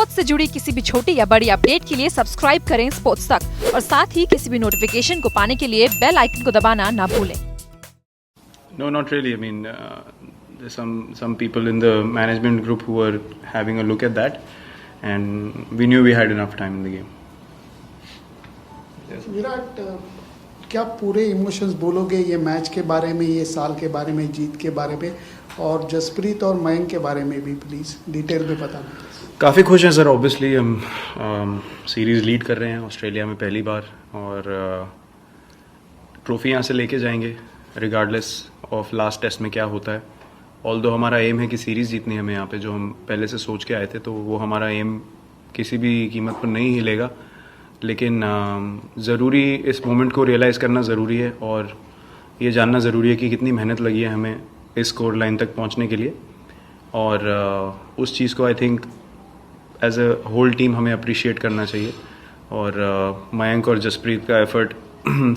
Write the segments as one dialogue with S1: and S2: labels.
S1: Sports से जुड़ी किसी भी छोटी या बड़ी अपडेट के लिए सब्सक्राइब करें स्पोर्ट्स तक और साथ ही किसी भी नोटिफिकेशन को पाने के लिए बेल आइकन को दबाना ना भूलें।
S2: No, not really. I mean, there's some people in the management group who were having a look at that, and we knew we had enough time in the game.
S3: Yes. Virat, क्या पूरे emotions बोलोगे ये match के बारे में, ये साल के बारे में, जीत के बारे में, और जसप्रीत और मयंक के बारे में भी प्लीज़ डिटेल में बताना।
S2: काफ़ी खुश हैं सर। ऑब्वियसली हम सीरीज़ लीड कर रहे हैं ऑस्ट्रेलिया में पहली बार, और ट्रॉफी यहाँ से लेके जाएंगे रिगार्डलेस ऑफ लास्ट टेस्ट में क्या होता है। ऑल्दो हमारा एम है कि सीरीज़ जीतनी है हमें यहाँ पे, जो हम पहले से सोच के आए थे, तो वो हमारा एम किसी भी कीमत पर नहीं हिलेगा। लेकिन ज़रूरी इस मोमेंट को रियलाइज़ करना ज़रूरी है, और ये जानना ज़रूरी है कि कितनी मेहनत लगी है हमें इस स्कोर लाइन तक पहुँचने के लिए। और उस चीज़ को I think as a whole team हमें अप्रिशिएट करना चाहिए। और मयंक और जसप्रीत का एफर्ट,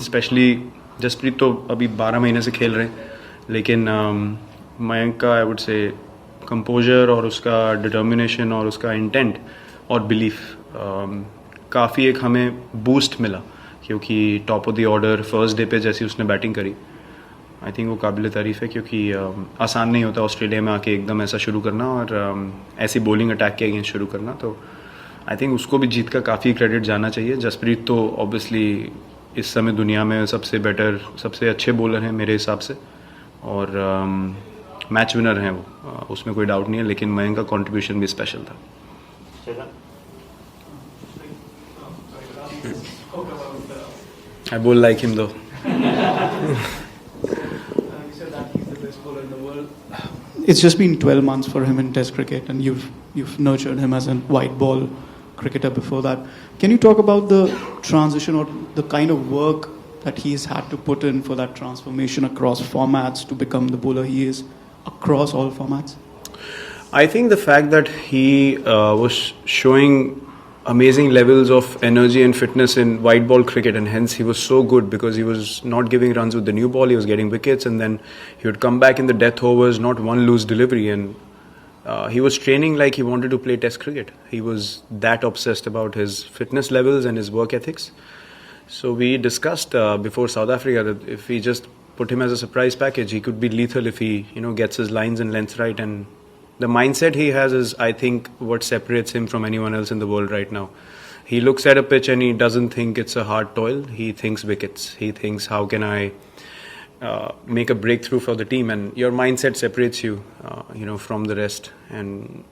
S2: स्पेशली जसप्रीत तो अभी 12 महीने से खेल रहे हैं, लेकिन मयंक का आई वुड से कंपोजर और उसका डिटर्मिनेशन और उसका इंटेंट और बिलीफ काफ़ी एक हमें बूस्ट मिला, क्योंकि top of the order first day पे जैसी उसने बैटिंग करी, आई थिंक वो काबिल तारीफ़ है। क्योंकि आसान नहीं होता ऑस्ट्रेलिया में आके एकदम ऐसा शुरू करना और ऐसी बॉलिंग अटैक के अगेंस्ट शुरू करना, तो आई थिंक उसको भी जीत का काफ़ी क्रेडिट जाना चाहिए। जसप्रीत तो ऑब्वियसली इस समय दुनिया में सबसे बेटर, सबसे अच्छे बॉलर हैं मेरे हिसाब से, और मैच विनर हैं वो, उसमें कोई डाउट नहीं है। लेकिन मयंक का कंट्रीब्यूशन भी स्पेशल था। आई बोल लाइक हिम दो।
S3: It's just been 12 months for him in Test cricket, and you've nurtured him as a white ball cricketer before that. Can you talk about the transition or the kind of work that he's had to put in for that transformation across formats to become the bowler he is across all formats?
S2: I think the fact that he was showing amazing levels of energy and fitness in white ball cricket, and hence he was so good because he was not giving runs with the new ball, he was getting wickets, and then he would come back in the death overs, not one loose delivery, and he was training like he wanted to play Test cricket. He was that obsessed about his fitness levels and his work ethics. So we discussed before South Africa that if we just put him as a surprise package, he could be lethal if he gets his lines and lengths right. And the mindset he has is, I think, what separates him from anyone else in the world right now. He looks at a pitch and he doesn't think it's a hard toil. He thinks wickets. He thinks, how can I make a breakthrough for the team? And your mindset separates you, from the rest. And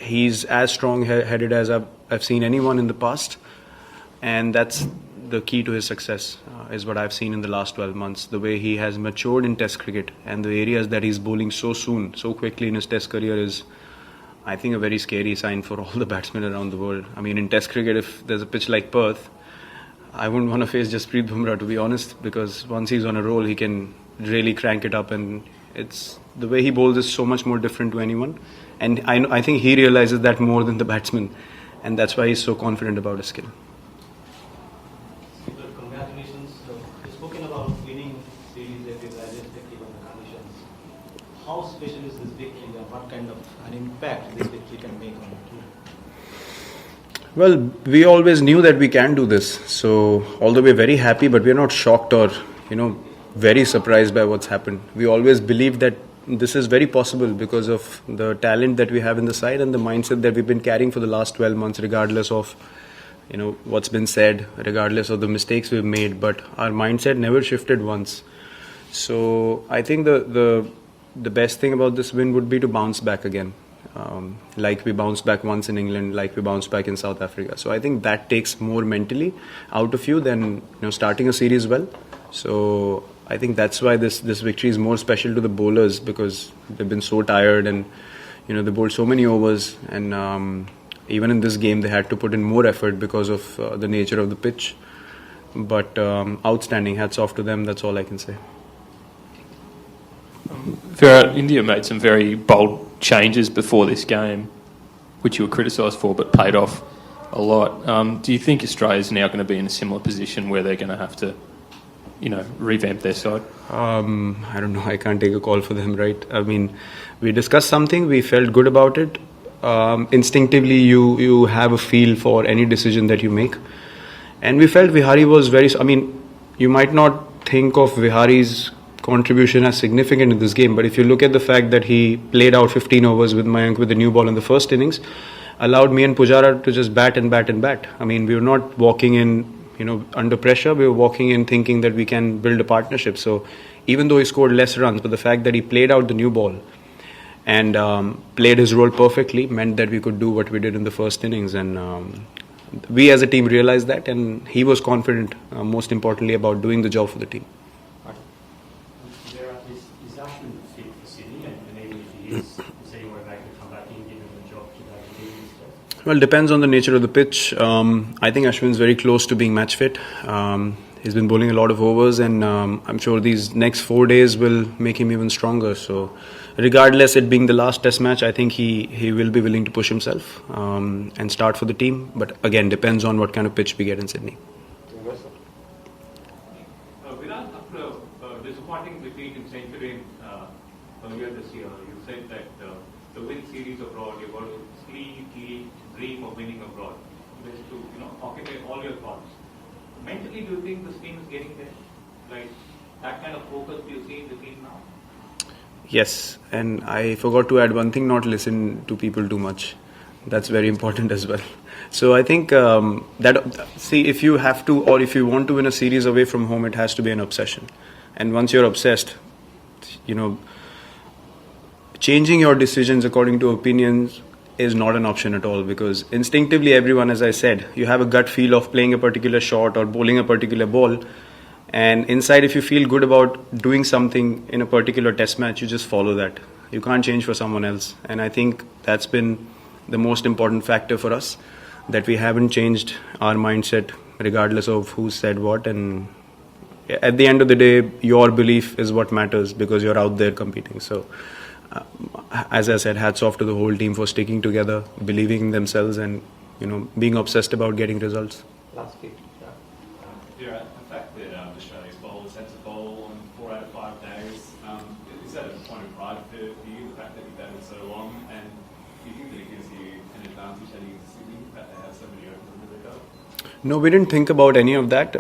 S2: he's as strong-headed as I've seen anyone in the past. And that's the key to his success, is what I've seen in the last 12 months. The way he has matured in Test cricket and the areas that he's bowling so soon, so quickly in his Test career is, I think, a very scary sign for all the batsmen around the world. I mean, in Test cricket, if there's a pitch like Perth, I wouldn't want to face Jasprit Bumrah, to be honest, because once he's on a roll, he can really crank it up, and it's the way he bowls is so much more different to anyone. And I think he realizes that more than the batsman, and that's why he's so confident about his skill.
S4: Congratulations. You've spoken about winning series irrespective of the conditions. How special is this victory, and what kind of an impact this victory can make on the team?
S2: Well, we always knew that we can do this. So, although we're very happy, but we're not shocked or, very surprised by what's happened. We always believed that this is very possible because of the talent that we have in the side and the mindset that we've been carrying for the last 12 months, regardless of, what's been said, regardless of the mistakes we've made. But our mindset never shifted once. So, I think the best thing about this win would be to bounce back again. Like we bounced back once in England, like we bounced back in South Africa. So I think that takes more mentally out of you than starting a series well. So I think that's why this victory is more special to the bowlers, because they've been so tired and they bowled so many overs, and even in this game they had to put in more effort because of the nature of the pitch. But outstanding, hats off to them. That's all I can say.
S5: Virat, India made some very bold changes before this game, which you were criticised for, but paid off a lot. Do you think Australia's now going to be in a similar position where they're going to have to, revamp their side?
S2: I don't know. I can't take a call for them, right? I mean, we discussed something. We felt good about it. instinctively you have a feel for any decision that you make. And we felt Vihari was very, I mean, you might not think of Vihari's contribution as significant in this game, but if you look at the fact that he played out 15 overs with Mayank with the new ball in the first innings, allowed me and Pujara to just bat and bat and bat. I mean, we were not walking in, under pressure. We were walking in thinking that we can build a partnership. So even though he scored less runs, but the fact that he played out the new ball and played his role perfectly meant that we could do what we did in the first innings. And we as a team realized that, and he was confident, most importantly, about doing the job for the team.
S6: Is Ashwin fit for Sydney? And even if he is anyone they can come back and give him the job today to do this stuff?
S2: Well, depends on the nature of the pitch. I think Ashwin's very close to being match fit. He's been bowling a lot of overs, and I'm sure these next 4 days will make him even stronger. So, regardless it being the last Test match, I think he will be willing to push himself and start for the team. But again, depends on what kind of pitch we get in Sydney.
S7: Virat, after a disappointing defeat in Centurion earlier this year, you said that to win series abroad, you're going to sleep, dream of winning abroad. This to occupy all your thoughts. Mentally, do you think this team is getting there? Like that kind of focus do you see in the team now?
S2: Yes, and I forgot to add one thing: not listen to people too much. That's very important as well. So I think if you have to, or if you want to win a series away from home, it has to be an obsession. And once you're obsessed, changing your decisions according to opinions is not an option at all, because instinctively everyone, as I said, you have a gut feel of playing a particular shot or bowling a particular ball, and inside if you feel good about doing something in a particular Test match, you just follow that. You can't change for someone else, and I think that's been the most important factor for us, that we haven't changed our mindset regardless of who said what. And at the end of the day, your belief is what matters, because you're out there competing. So as I said, hats off to the whole team for sticking together, believing in themselves, and being obsessed about getting results.
S4: Last week.
S8: Virat, the fact that Australia's bowlers had to bowl on 4 out of 5 days, is that a point of pride for you, the fact that you've batted so long, and do you think that it gives you an advantage heading into Sydney, the fact they have so many openers under their belt?
S2: No, we didn't think about any of that.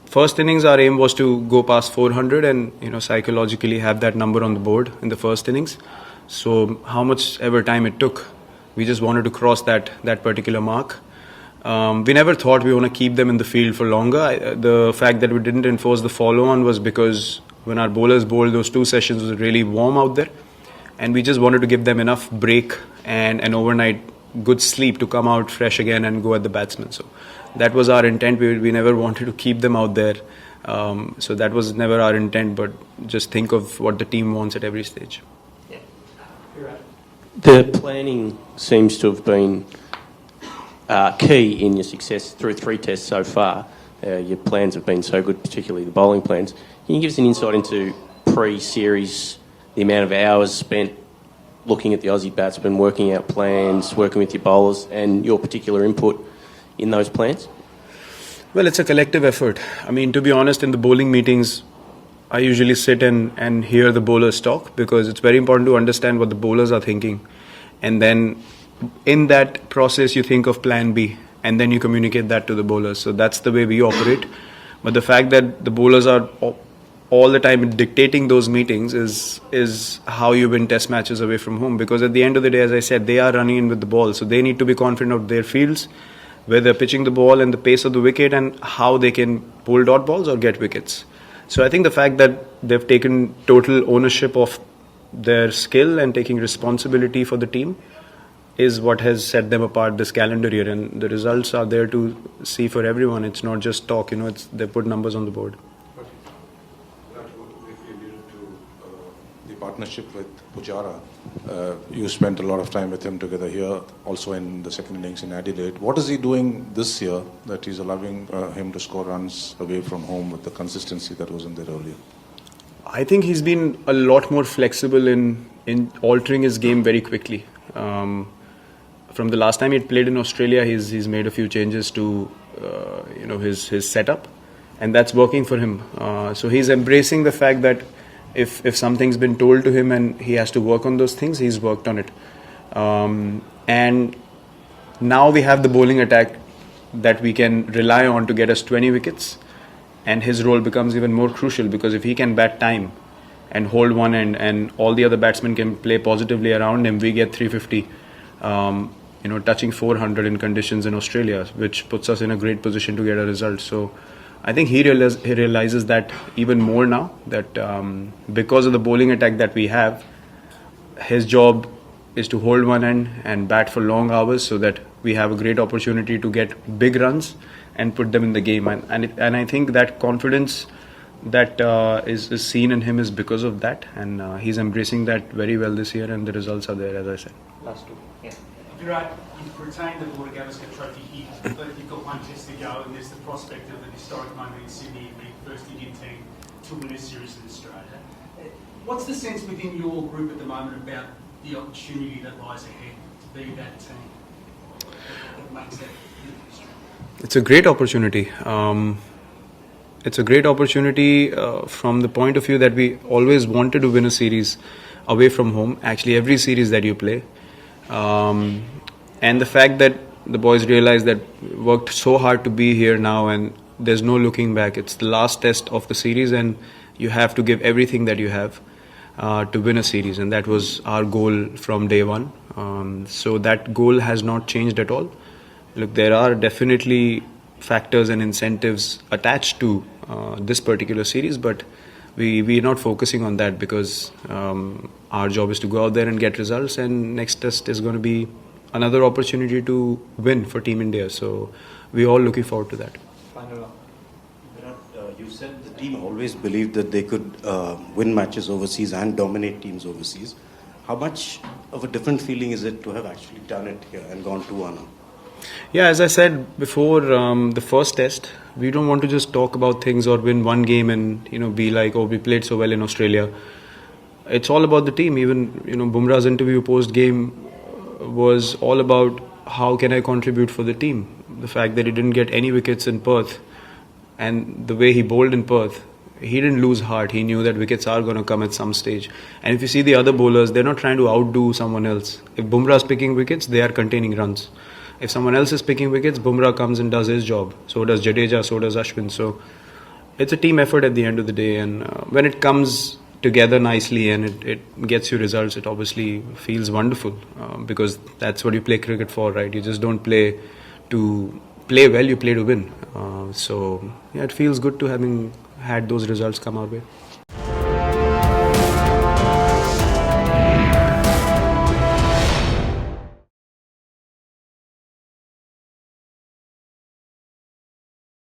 S2: First innings, our aim was to go past 400 and psychologically have that number on the board in the first innings. So how much ever time it took, we just wanted to cross that particular mark. We never thought we want to keep them in the field for longer. The fact that we didn't enforce the follow-on was because when our bowlers bowled, those 2 sessions was really warm out there, and we just wanted to give them enough break and an overnight good sleep to come out fresh again and go at the batsmen. So that was our intent. We never wanted to keep them out there. So that was never our intent, but just think of what the team wants at every stage.
S9: The planning seems to have been key in your success through 3 tests so far. Your plans have been so good, particularly the bowling plans. Can you give us an insight into pre-series, the amount of hours spent looking at the Aussie batsmen, working out plans, working with your bowlers, and your particular input in those plans?
S2: Well, it's a collective effort. I mean, to be honest, in the bowling meetings, I usually sit and hear the bowlers talk, because it's very important to understand what the bowlers are thinking. And then in that process, you think of plan B, and then you communicate that to the bowlers. So that's the way we operate. But the fact that the bowlers are all the time dictating those meetings is how you win Test matches away from home. Because at the end of the day, as I said, they are running in with the ball. So they need to be confident of their fields, where they're pitching the ball and the pace of the wicket, and how they can bowl dot balls or get wickets. So I think the fact that they've taken total ownership of their skill and taking responsibility for the team is what has set them apart this calendar year. And the results are there to see for everyone. It's not just talk, they put numbers on the board.
S10: The partnership with Pujara, you spent a lot of time with him together here, also in the second innings in Adelaide. What is he doing this year that he's allowing him to score runs away from home with the consistency that wasn't there earlier?
S2: I think he's been a lot more flexible in altering his game very quickly. From the last time he had played in Australia, he's made a few changes to his setup, and that's working for him. So he's embracing the fact that if something's been told to him and he has to work on those things, he's worked on it. And now we have the bowling attack that we can rely on to get us 20 wickets, and his role becomes even more crucial, because if he can bat time and hold one end and all the other batsmen can play positively around him, we get 350, touching 400 in conditions in Australia, which puts us in a great position to get a result. So I think he realizes that even more now, that because of the bowling attack that we have, his job is to hold one end and bat for long hours, so that we have a great opportunity to get big runs and put them in the game. And I think that confidence that is seen in him is because of that, and he's embracing that very well this year, and the results are there, as I said.
S6: Last two. Yeah.
S11: Virat, you've retained the Border Gavaskar Trophy here, but you've got one test to go, and there's the prospect of an historic moment in Sydney, being first Indian team to win a series in Australia. What's the sense within your group at the moment about the opportunity that lies ahead to be that team that makes that history?
S2: It's a great opportunity. It's a great opportunity from the point of view that we always wanted to win a series away from home, actually every series that you play. And the fact that the boys realize that we worked so hard to be here now, and there's no looking back. It's the last test of the series, and you have to give everything that you have to win a series, and that was our goal from day one. So that goal has not changed at all. Look, there are definitely factors and incentives attached to this particular series, but we're not focusing on that, because our job is to go out there and get results, and next test is going to be another opportunity to win for Team India. So we're all looking forward to that.
S12: You said the team always believed that they could win matches overseas and dominate teams overseas. How much of a different feeling is it to have actually done it here and gone 2-1?
S2: Yeah, as I said before, the first test, we don't want to just talk about things or win one game and be like, oh, we played so well in Australia. It's all about the team. Even Bumrah's interview post game was all about how can I contribute for the team. The fact that he didn't get any wickets in Perth, and the way he bowled in Perth, he didn't lose heart. He knew that wickets are going to come at some stage. And if you see the other bowlers, they're not trying to outdo someone else. If Bumrah's picking wickets, they are containing runs. If someone else is picking wickets, Bumrah comes and does his job. So does Jadeja, so does Ashwin. So it's a team effort at the end of the day. And when it comes together nicely and it gets you results, it obviously feels wonderful, because that's what you play cricket for, right? You just don't play to play well, you play to win. So yeah, it feels good to having had those results come our way.